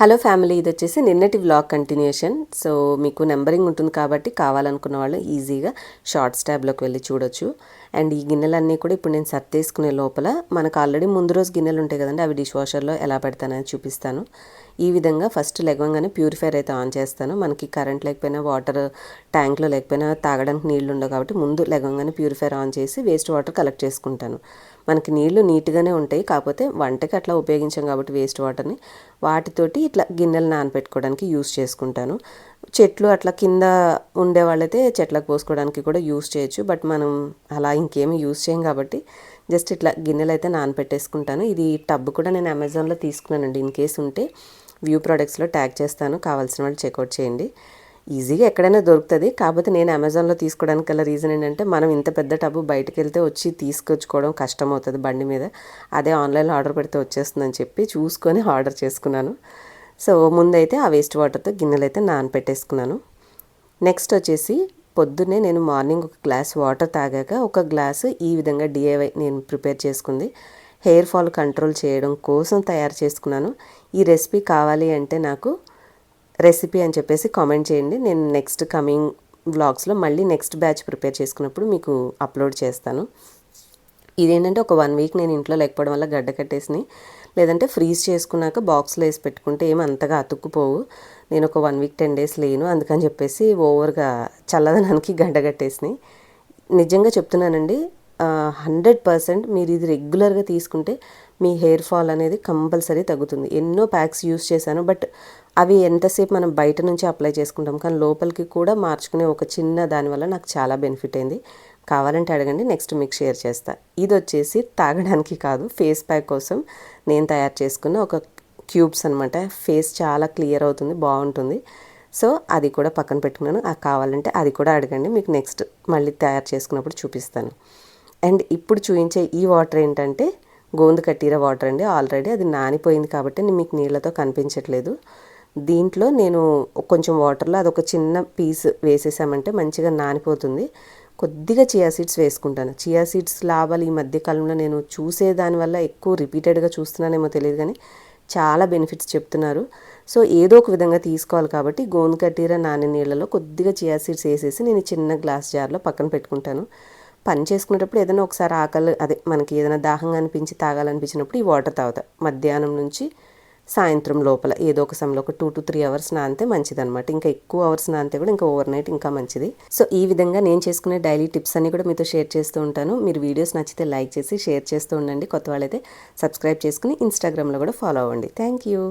Hello family, ఇది వచ్చేసి నిన్నటి వ్లాగ్ కంటిన్యూషన్. సో మీకు నెంబరింగ్ ఉంటుంది కాబట్టి కావాలనుకున్న వాళ్ళు ఈజీగా షార్ట్స్ ట్యాబ్లోకి వెళ్ళి చూడొచ్చు. అండ్ ఈ గిన్నెలన్నీ కూడా ఇప్పుడు నేను సర్దేసుకునే లోపల మనకు ఆల్రెడీ ముందు రోజు గిన్నెలు ఉంటాయి కదండి, అవి డిష్ వాషర్లో ఎలా పెడతానని చూపిస్తాను. ఈ విధంగా ఫస్ట్ లెగవంగానే ప్యూరిఫైర్ అయితే ఆన్ చేస్తాను. మనకి కరెంట్ లేకపోయినా, వాటర్ ట్యాంక్లో లేకపోయినా తాగడానికి నీళ్లు ఉండవు కాబట్టి ముందు లెగవంగానే ప్యూరిఫైర్ ఆన్ చేసి వేస్ట్ వాటర్ కలెక్ట్ చేసుకుంటాను. మనకి నీళ్లు నీట్గానే ఉంటాయి, కాకపోతే వంటకి అట్లా ఉపయోగించాం కాబట్టి వేస్ట్ వాటర్ని వాటితోటి ఇట్లా గిన్నెలు నానబెట్టుకోవడానికి యూస్ చేసుకుంటాను. చెట్లు అట్లా కింద ఉండే వాళ్ళైతే చెట్లకు పోసుకోవడానికి కూడా యూస్ చేయొచ్చు, బట్ మనం అలా ఇంకేమీ యూస్ చేయం కాబట్టి జస్ట్ ఇట్లా గిన్నెలు అయితే నానబెట్టేసుకుంటాను. ఇది టబ్ కూడా నేను అమెజాన్లో తీసుకున్నానండి. ఇన్ కేస్ ఉంటే వ్యూ ప్రొడక్ట్స్లో ట్యాగ్ చేస్తాను, కావాల్సిన వాళ్ళు చెక్అవుట్ చేయండి. ఈజీగా ఎక్కడైనా దొరుకుతుంది. కాకపోతే నేను అమెజాన్లో తీసుకోవడానికి గల రీజన్ ఏంటంటే, మనం ఇంత పెద్ద టబ్బు బయటకు వెళ్తే వచ్చి తీసుకొచ్చుకోవడం కష్టం అవుతుంది బండి మీద. అదే ఆన్లైన్లో ఆర్డర్ పెడితే వచ్చేస్తుందని చెప్పి చూసుకొని ఆర్డర్ చేసుకున్నాను. సో ముందైతే ఆ వేస్ట్ వాటర్తో గిన్నెలు అయితే నానపెట్టేసుకున్నాను. నెక్స్ట్ వచ్చేసి పొద్దున్నే నేను మార్నింగ్ ఒక గ్లాస్ వాటర్ తాగాక ఒక గ్లాసు ఈ విధంగా డిఐవై నేను ప్రిపేర్ చేసుకుంది హెయిర్ ఫాల్ కంట్రోల్ చేయడం కోసం తయారు చేసుకున్నాను. ఈ రెసిపీ కావాలి అంటే నాకు రెసిపీ అని చెప్పేసి కామెంట్ చేయండి. నేను నెక్స్ట్ కమింగ్ వ్లాగ్స్లో మళ్ళీ నెక్స్ట్ బ్యాచ్ ప్రిపేర్ చేసుకున్నప్పుడు మీకు అప్లోడ్ చేస్తాను. ఇదేంటంటే ఒక 1 వీక్ నేను ఇంట్లో లేకపోవడం వల్ల గడ్డ కట్టేసినాయి. లేదంటే ఫ్రీజ్ చేసుకున్నాక బాక్స్లో వేసి పెట్టుకుంటే ఏమి అంతగా అతుక్కుపోవు. నేను ఒక 1 వీక్ 10 డేస్ లేను, అందుకని చెప్పేసి ఓవర్గా చల్లదనానికి గడ్డ కట్టేసినాయి. నిజంగా చెప్తున్నానండి, 100% మీరు ఇది రెగ్యులర్గా తీసుకుంటే మీ హెయిర్ ఫాల్ అనేది కంపల్సరీ తగ్గుతుంది. ఎన్నో ప్యాక్స్ యూస్ చేశాను, బట్ అవి ఎంతసేపు మనం బయట నుంచి అప్లై చేసుకుంటాం, కానీ లోపలికి కూడా మార్చుకునే ఒక చిన్న దానివల్ల నాకు చాలా బెనిఫిట్ అయింది. కావాలంటే అడగండి, నెక్స్ట్ మీకు షేర్ చేస్తా. ఇది వచ్చేసి తాగడానికి కాదు, ఫేస్ ప్యాక్ కోసం నేను తయారు చేసుకున్న ఒక క్యూబ్స్ అనమాట. ఫేస్ చాలా క్లియర్ అవుతుంది, బాగుంటుంది. సో అది కూడా పక్కన పెట్టుకున్నాను. కావాలంటే అది కూడా అడగండి, మీకు నెక్స్ట్ మళ్ళీ తయారు చేసుకున్నప్పుడు చూపిస్తాను. అండ్ ఇప్పుడు చూపించే ఈ వాటర్ ఏంటంటే గోందు కట్టీర వాటర్ అండి. ఆల్రెడీ అది నానిపోయింది కాబట్టి మీకు నీళ్ళతో కనిపించట్లేదు. దీంట్లో నేను కొంచెం వాటర్లో అదొక చిన్న పీస్ వేసేసామంటే మంచిగా నానిపోతుంది. కొద్దిగా చియా సీడ్స్ వేసుకుంటాను. చియా సీడ్స్ లాభాలు ఈ మధ్య కాలంలో నేను చూసే దానివల్ల ఎక్కువ రిపీటెడ్గా చూస్తున్నానేమో తెలియదు, కానీ చాలా బెనిఫిట్స్ చెప్తున్నారు. సో ఏదో ఒక విధంగా తీసుకోవాలి కాబట్టి గోందు కట్టీర నాని నీళ్ళలో కొద్దిగా చియా సీడ్స్ వేసేసి నేను చిన్న గ్లాస్ జార్లో పక్కన పెట్టుకుంటాను. పని చేసుకునేటప్పుడు ఏదైనా ఒకసారి ఆకలి, అదే మనకి ఏదైనా దాహంగా అనిపించి తాగాలనిపించినప్పుడు ఈ వాటర్ తాగుతా. మధ్యాహ్నం నుంచి సాయంత్రం లోపల ఏదో ఒక సమయంలో ఒక 2 to 3 అవర్స్ నానితే మంచిదన్నమాట. ఇంకా ఎక్కువ అవర్స్ నానితే కూడా ఇంకా ఓవర్ నైట్ ఇంకా మంచిది. సో ఈ విధంగా నేను చేసుకునే డైలీ టిప్స్ అన్ని కూడా మీతో షేర్ చేస్తూ ఉంటాను. మీరు వీడియోస్ నచ్చితే లైక్ చేసి షేర్ చేస్తూ ఉండండి. కొత్త వాళ్ళైతే సబ్స్క్రైబ్ చేసుకుని ఇన్స్టాగ్రామ్లో కూడా ఫాలో అవ్వండి. Thank you.